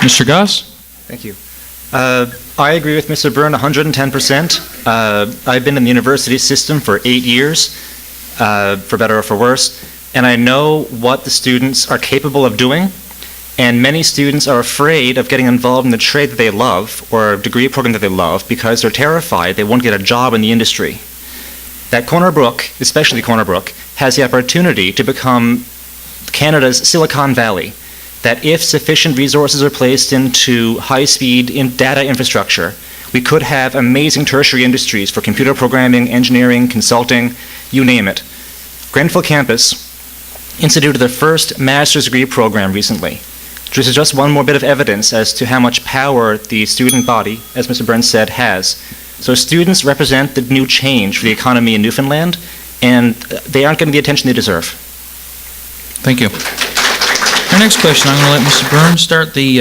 Mr. Gosse? Thank you. I agree with Mr. Byrne 110%. I've been in the university system for 8 years, for better or for worse, and I know what the students are capable of doing, and many students are afraid of getting involved in the trade that they love or a degree program that they love because they're terrified they won't get a job in the industry. That Corner Brook, especially Corner Brook, has the opportunity to become Canada's Silicon Valley. That if sufficient resources are placed into high-speed data infrastructure, we could have amazing tertiary industries for computer programming, engineering, consulting, you name it. Grenfell campus instituted their first master's degree program recently. This is just one more bit of evidence as to how much power the student body, as Mr. Byrne said, has. So students represent the new change for the economy in Newfoundland, and they aren't getting the attention they deserve. Thank you. Our next question, I'm going to let Mr. Byrne start the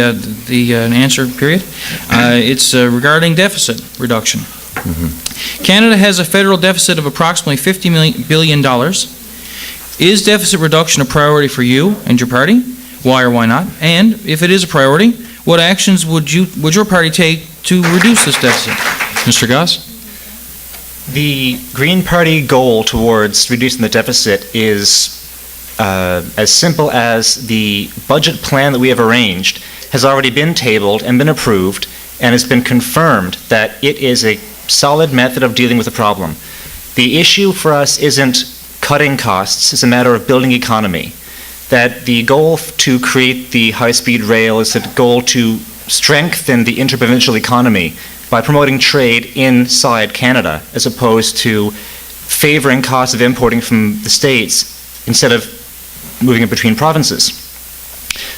answer period. It's regarding deficit reduction. Canada has a federal deficit of approximately $50 billion. Is deficit reduction a priority for you and your party? Why or why not? And if it is a priority, what actions would your party take to reduce this deficit? Mr. Gosse? The Green Party goal towards reducing the deficit is as simple as the budget plan that we have arranged has already been tabled and been approved and has been confirmed that it is a solid method of dealing with the problem. The issue for us isn't cutting costs, it's a matter of building economy. That the goal to create the high-speed rail is a goal to strengthen the interprovincial economy by promoting trade inside Canada as opposed to favoring costs of importing from the States instead of moving it between provinces.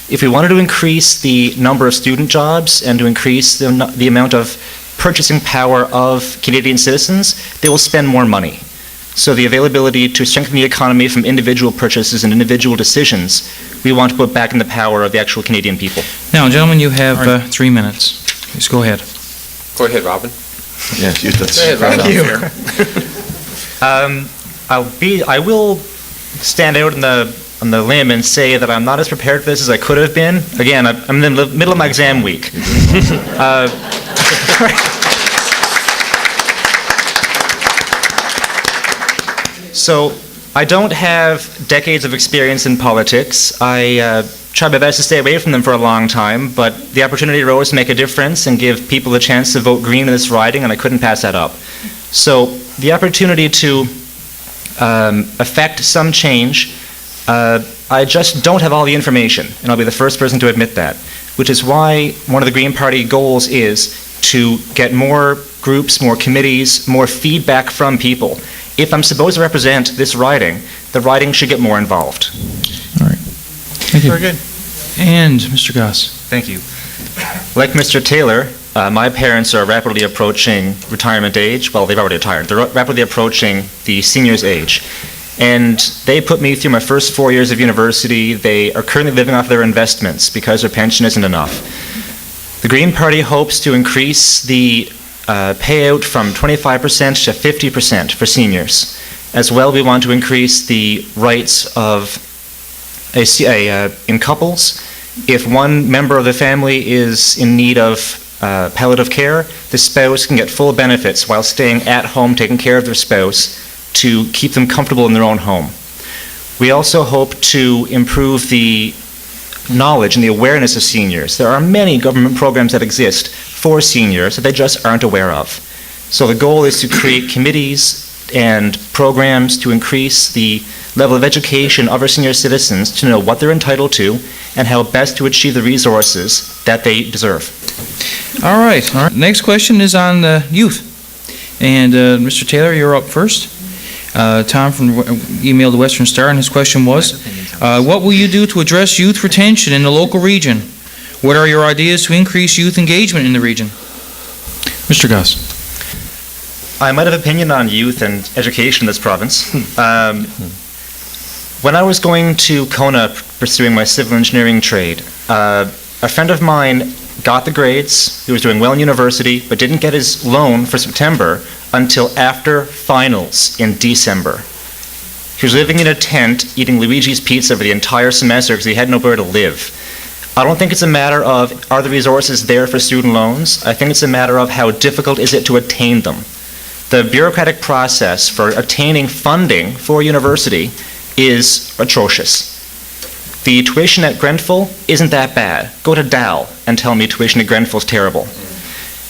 If we wanted to increase the number of student jobs and to increase the amount of purchasing power of Canadian citizens, they will spend more money. So the availability to strengthen the economy from individual purchases and individual decisions, we want to put back in the power of the actual Canadian people. Now, gentlemen, you have 3 minutes. Please go ahead. Go ahead, Robin. Yes, you did. Thank you. I will stand out on the limb and say that I'm not as prepared for this as I could have been. Again, I'm in the middle of my exam week. So I don't have decades of experience in politics. I tried my best to stay away from them for a long time, but the opportunity arose to make a difference and give people a chance to vote green in this riding, and I couldn't pass that up. So the opportunity to affect some change, I just don't have all the information, and I'll be the first person to admit that, which is why one of the Green Party goals is to get more groups, more committees, more feedback from people. If I'm supposed to represent this riding, the riding should get more involved. All right. Thank you. Very good. And Mr. Gosse. Thank you. Like Mr. Taylor, my parents are rapidly approaching retirement age. Well, they've already retired. They're rapidly approaching the senior's age. And they put me through my first 4 years of university. They are currently living off their investments because their pension isn't enough. The Green Party hopes to increase the payout from 25% to 50% for seniors. As well, we want to increase the rights of in couples. If one member of the family is in need of palliative care, the spouse can get full benefits while staying at home taking care of their spouse to keep them comfortable in their own home. We also hope to improve the knowledge and the awareness of seniors. There are many government programs that exist for seniors that they just aren't aware of. So the goal is to create committees and programs to increase the level of education of our senior citizens to know what they're entitled to and how best to achieve the resources that they deserve. All right. Next question is on youth. And Mr. Taylor, you're up first. Tom emailed the Western Star, and his question was, what will you do to address youth retention in the local region? What are your ideas to increase youth engagement in the region? Mr. Gosse. I might have opinion on youth and education in this province. When I was going to Kona pursuing my civil engineering trade, a friend of mine got the grades, he was doing well in university, but didn't get his loan for September until after finals in December. He was living in a tent, eating Luigi's Pizza for the entire semester because he had nowhere to live. I don't think it's a matter of, are the resources there for student loans? I think it's a matter of how difficult is it to attain them. The bureaucratic process for attaining funding for a university is atrocious. The tuition at Grenfell isn't that bad. Go to Dow and tell me tuition at Grenfell is terrible.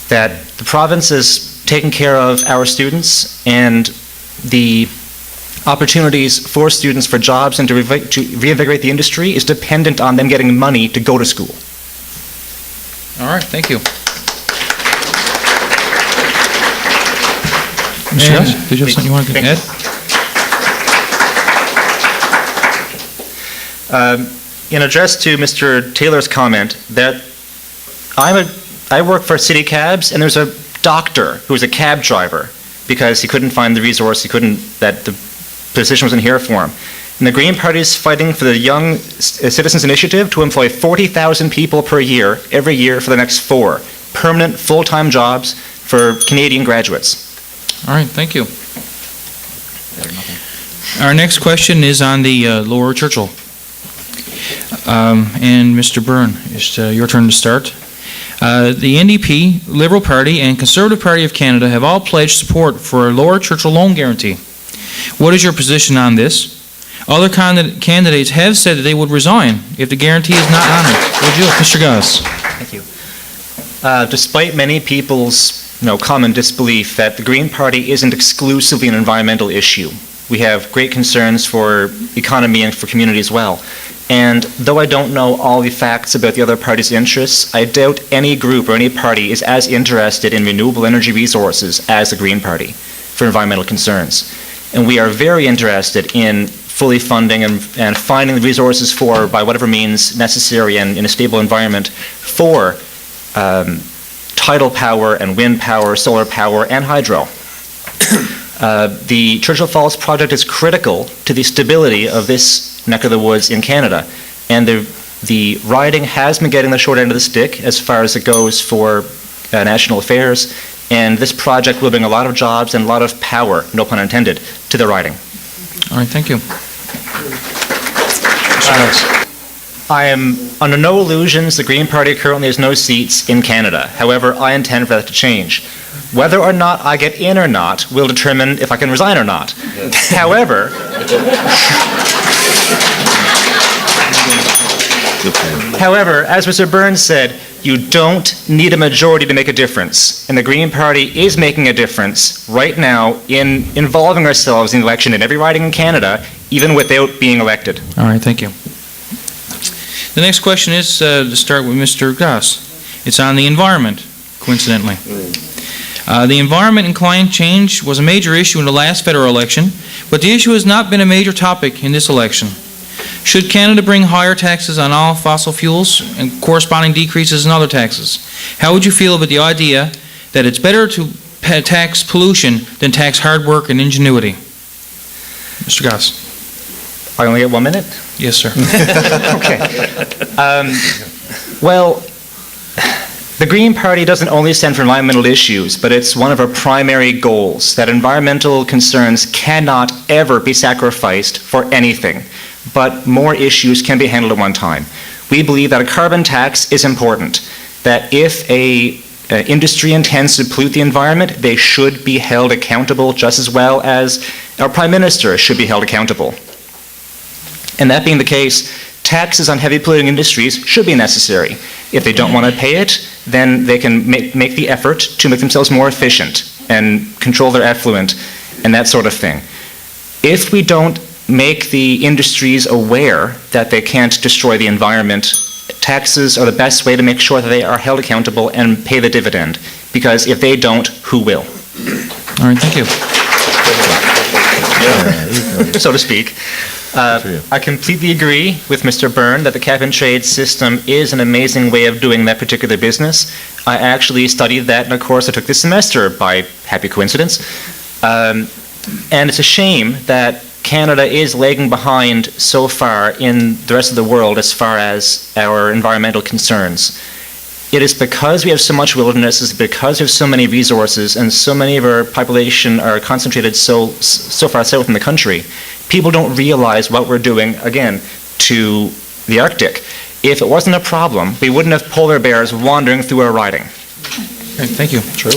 That the province is taking care of our students, and the opportunities for students for jobs and to reinvigorate the industry is dependent on them getting money to go to school. All right, thank you. And- Mr. Gosse, did you have something you want to add? In address to Mr. Taylor's comment that I work for city cabs, and there's a doctor who's a cab driver because he couldn't find the resource, that the position wasn't here for him. And the Green Party is fighting for the Young Citizens Initiative to employ 40,000 people per year, every year for the next 4 permanent full-time jobs for Canadian graduates. All right, thank you. Our next question is on the Lower Churchill. And Mr. Byrne, it's your turn to start. The NDP, Liberal Party, and Conservative Party of Canada have all pledged support for a Lower Churchill loan guarantee. What is your position on this? Other candidates have said that they would resign if the guarantee is not honored. Would you, Mr. Gosse? Thank you. Despite many people's common disbelief that the Green Party isn't exclusively an environmental issue, we have great concerns for economy and for community as well. And though I don't know all the facts about the other party's interests, I doubt any group or any party is as interested in renewable energy resources as the Green Party for environmental concerns. And we are very interested in fully funding and finding the resources for, by whatever means necessary and in a stable environment, for tidal power and wind power, solar power, and hydro. The Churchill Falls project is critical to the stability of this neck of the woods in Canada, and the riding has been getting the short end of the stick as far as it goes for national affairs, and this project will bring a lot of jobs and a lot of power, no pun intended, to the riding. All right, thank you. I am under no illusions the Green Party currently has no seats in Canada. However, I intend for that to change. Whether or not I get in or not will determine if I can resign or not. However, as Mr. Byrne said, you don't need a majority to make a difference. And the Green Party is making a difference right now in involving ourselves in the election in every riding in Canada, even without being elected. All right, thank you. The next question is to start with Mr. Gosse. It's on the environment, coincidentally. The environment and climate change was a major issue in the last federal election, but the issue has not been a major topic in this election. Should Canada bring higher taxes on all fossil fuels and corresponding decreases in other taxes? How would you feel about the idea that it's better to tax pollution than tax hard work and ingenuity? Mr. Gosse. I only get 1 minute? Yes, sir. Okay. Well, the Green Party doesn't only stand for environmental issues, but it's one of our primary goals, that environmental concerns cannot ever be sacrificed for anything, but more issues can be handled at one time. We believe that a carbon tax is important, that if an industry intends to pollute the environment, they should be held accountable just as well as our Prime Minister should be held accountable. And that being the case, taxes on heavy polluting industries should be necessary. If they don't want to pay it, then they can make the effort to make themselves more efficient and control their effluent and that sort of thing. If we don't make the industries aware that they can't destroy the environment, taxes are the best way to make sure that they are held accountable and pay the dividend. Because if they don't, who will? All right, thank you. So to speak. I completely agree with Mr. Byrne that the cap-and-trade system is an amazing way of doing that particular business. I actually studied that in a course I took this semester by happy coincidence. And it's a shame that Canada is lagging behind so far in the rest of the world as far as our environmental concerns. It is because we have so much wilderness, it's because we have so many resources, and so many of our population are concentrated so far south in the country. People don't realize what we're doing, again, to the Arctic. If it wasn't a problem, we wouldn't have polar bears wandering through our riding. Okay, thank you. True.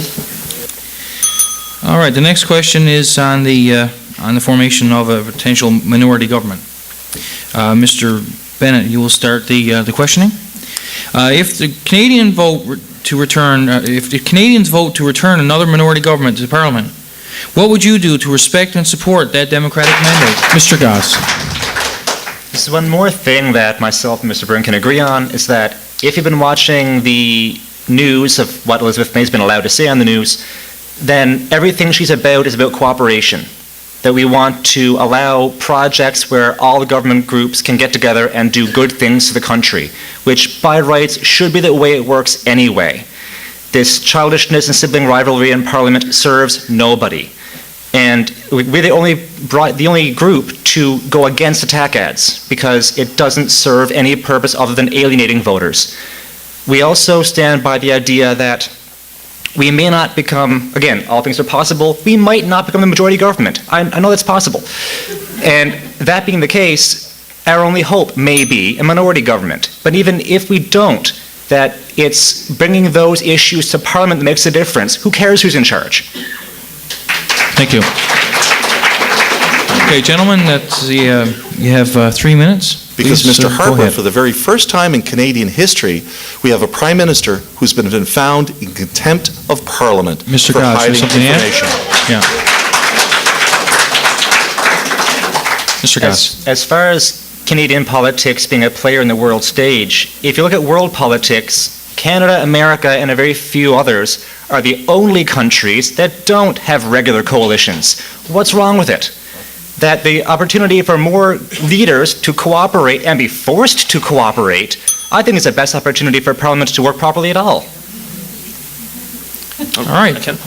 All right, the next question is on the formation of a potential minority government. Mr. Bennett, you will start the questioning. If the Canadians vote to return another minority government to Parliament, what would you do to respect and support that democratic mandate? Mr. Gosse. This is one more thing that myself and Mr. Byrne can agree on, is that if you've been watching the news of what Elizabeth May's been allowed to say on the news, then everything she's about is about cooperation. That we want to allow projects where all the government groups can get together and do good things to the country, which by rights should be the way it works anyway. This childishness and sibling rivalry in Parliament serves nobody. And we're the only group to go against attack ads, because it doesn't serve any purpose other than alienating voters. We also stand by the idea that we may not become, again, all things are possible, we might not become the majority government. I know that's possible. And that being the case, our only hope may be a minority government. But even if we don't, that it's bringing those issues to Parliament that makes a difference. Who cares who's in charge? Thank you. Okay, gentlemen, you have 3 minutes. Because, Please, Mr. go Harper, ahead. for the very first time in Canadian history, we have a Prime Minister who's been found in contempt of Parliament Mr. for Gosse, hiding something to add? information. Yeah. Mr. Gosse. As far as Canadian politics being a player in the world stage, if you look at world politics, Canada, America, and a very few others are the only countries that don't have regular coalitions. What's wrong with it? That the opportunity for more leaders to cooperate and be forced to cooperate, I think is the best opportunity for Parliament to work properly at all. All right. You have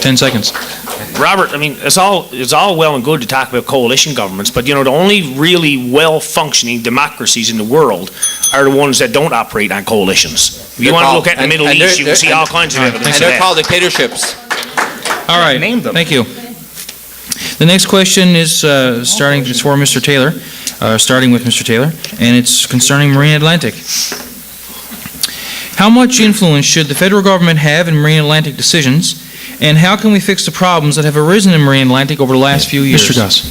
10 seconds. Robert, I mean, it's all well and good to talk about coalition governments, but, you know, the only really well-functioning democracies in the world are the ones that don't operate on coalitions. If you want to look at the Middle East, you can see all kinds of evidence And of they're that. called dictatorships. All right. Name them. Thank you. The next question is it's for Mr. Taylor, starting with Mr. Taylor, and it's concerning Marine Atlantic. How much influence should the federal government have in Marine Atlantic decisions, and how can we fix the problems that have arisen in Marine Atlantic over the last few years? Mr. Gosse.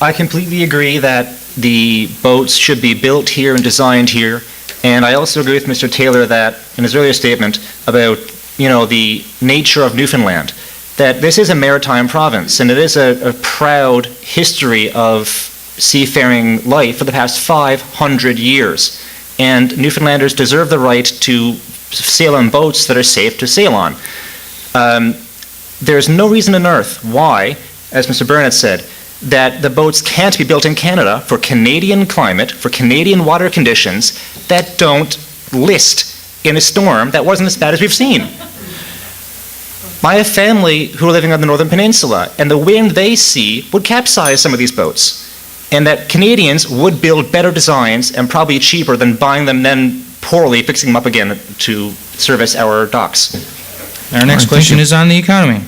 I completely agree that the boats should be built here and designed here, and I also agree with Mr. Taylor that, in his earlier statement, about, you know, the nature of Newfoundland, that this is a maritime province, and it is a proud history of seafaring life for the past 500 years. And Newfoundlanders deserve the right to sail on boats that are safe to sail on. There's no reason on earth why, as Mr. Byrne had said, that the boats can't be built in Canada for Canadian climate, for Canadian water conditions that don't list in a storm that wasn't as bad as we've seen. I have family who are living on the Northern Peninsula, and the wind they see would capsize some of these boats. And that Canadians would build better designs and probably cheaper than buying them, then poorly fixing them up again to service our docks. Our next question is on the economy.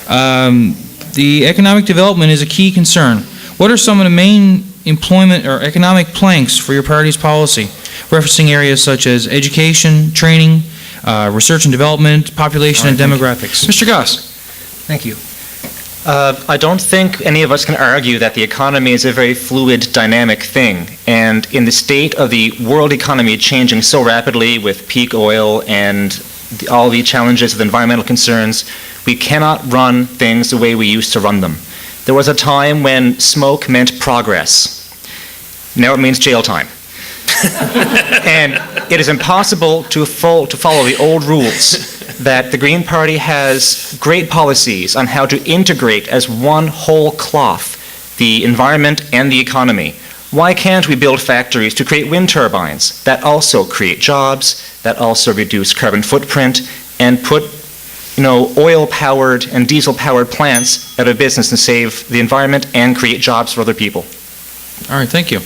The economic development is a key concern. What are some of the main employment or economic planks for your party's policy, referencing areas such as education, training, research and development, population, and demographics? Mr. Gosse. Thank you. I don't think any of us can argue that the economy is a very fluid, dynamic thing. And in the state of the world economy changing so rapidly with peak oil and all the challenges of environmental concerns, we cannot run things the way we used to run them. There was a time when smoke meant progress. Now it means jail time. And it is impossible to follow the old rules. That the Green Party has great policies on how to integrate as one whole cloth the environment and the economy. Why can't we build factories to create wind turbines that also create jobs, that also reduce carbon footprint, and put, you know, oil-powered and diesel-powered plants out of business and save the environment and create jobs for other people? All right, thank you.